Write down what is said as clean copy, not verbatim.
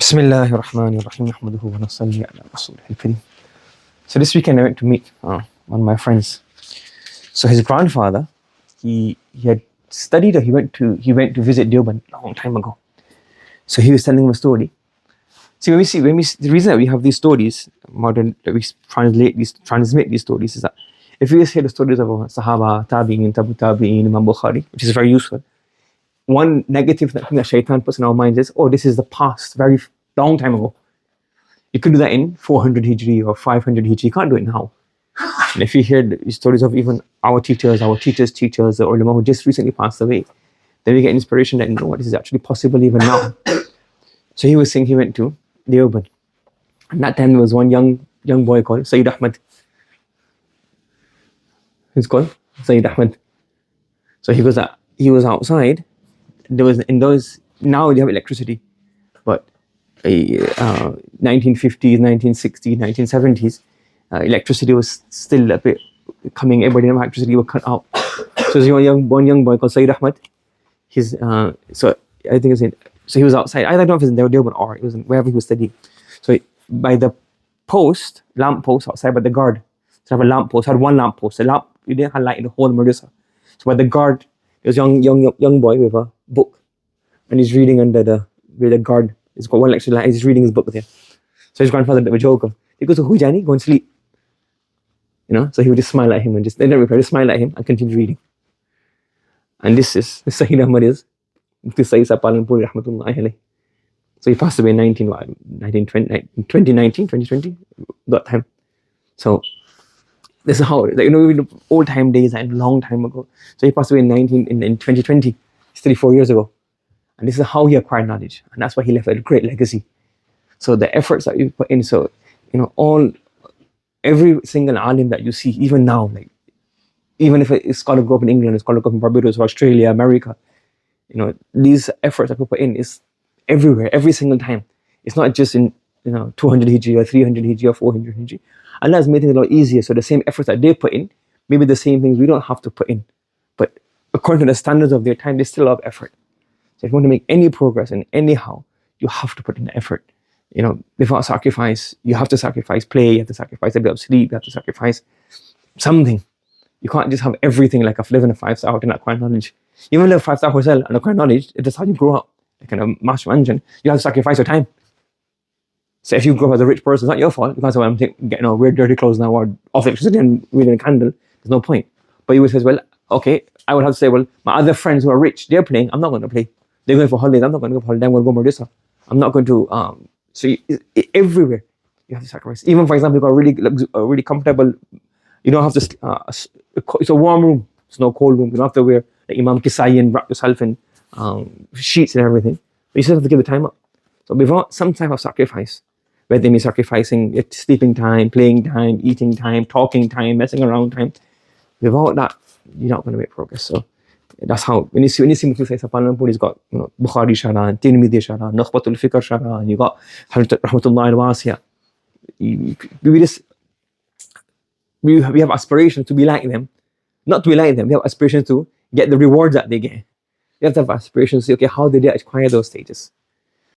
Bismillahir Rahmanir Rahim. Nahmaduhu wa nusalli ala rasulihil kareem. So this weekend I went to meet one of my friends. So his grandfather, he had studied, or he went to visit Deoband a long time ago. So he was telling him a story. See, the reason that we have these stories, modern, that we transmit these stories, is that if we just hear the stories of Sahaba, Tabi'in, Tabu Tabi'in, Imam Bukhari, which is very useful, one negative thing that shaitan puts in our minds is, oh, this is the past, very long time ago. You could do that in 400 Hijri or 500 Hijri. You can't do it now. And if you hear the stories of even our teachers' teachers, the ulama who just recently passed away, then we get inspiration that, you know what, this is actually possible even now. So he was saying he went to Deoband. And that time there was one young boy called Sayyid Ahmad. Who's called Sayyid Ahmad. So he was outside. There was, in those, now you have electricity, but 1950s, 1960s, 1970s, electricity was still a bit coming. Everybody knew electricity was cut out. So there's one young boy called Sayyid Ahmad. So I think so he was outside. I don't know if it was in Deoband or it was wherever he was studying. So by the lamp post outside by the guard, so I have a lamp post. I had one lamp post. The lamp, you didn't have light in the whole madrasa. So by the guard, there was a young boy with a book, and he's reading under where the guard. He's got one extra light. He's reading his book there. So his grandfather did a joke of, he goes, "Who Jani? Go and sleep." You know. So he would just smile at him and just smile at him and continue reading. And this Sayyid Ahmad is Sayyid Al-Qalam rahmatullahi alayhi. So he passed away in 2020, that time. So this is how, old time days and long time ago. So he passed away in 2020, it's 34 years ago. And this is how he acquired knowledge. And that's why he left a great legacy. So the efforts that you put in, so, every single alim that you see, even now, like, even if a scholar grew up in England, a scholar grew up in Barbados or Australia, America, these efforts that we put in is everywhere, every single time. It's not just in, 200 Hijri or 300 Hijri or 400 Hijri. Allah has made it a lot easier. So the same efforts that they put in, maybe the same things we don't have to put in. But according to the standards of their time, they still have effort. So if you want to make any progress in anyhow, you have to put in the effort. Without sacrifice, you have to sacrifice play, you have to sacrifice a bit of sleep, you have to sacrifice something. You can't just have everything like live in a 5-star hotel and acquire knowledge. Even live a 5-star hotel and acquire knowledge, it's just how you grow up. Like in a master mansion, you have to sacrifice your time. So if you grow up as a rich person, it's not your fault. Because I'm getting wear dirty clothes now or off electricity and reading a candle, there's no point. But you would say, well, okay, I would have to say, well, my other friends who are rich, they're playing, I'm not going to play. They're going for holidays, I'm not going to go for holidays, I'm going to go Murdisa. I'm not going to, everywhere you have to sacrifice. Even, for example, you've got a really comfortable, you don't have to, it's a warm room, it's no cold room. You don't have to wear the Imam Kisai and wrap yourself in sheets and everything. But you still have to give the time up. So without some type of sacrifice, whether me sacrificing sleeping time, playing time, eating time, talking time, messing around time, without that, you're not going to make progress. So that's how, when you see Mufti Sayyid Al-Qalam, he's got Bukhari Sharah, Tirmidhi Sharah, Nukhbatul Fikr Sharah, and you got Rahmatullah al-Wasiya. We have aspirations to be like them. Not to be like them, we have aspirations to get the rewards that they get. You have to have aspirations to say, okay, how did they acquire those stages?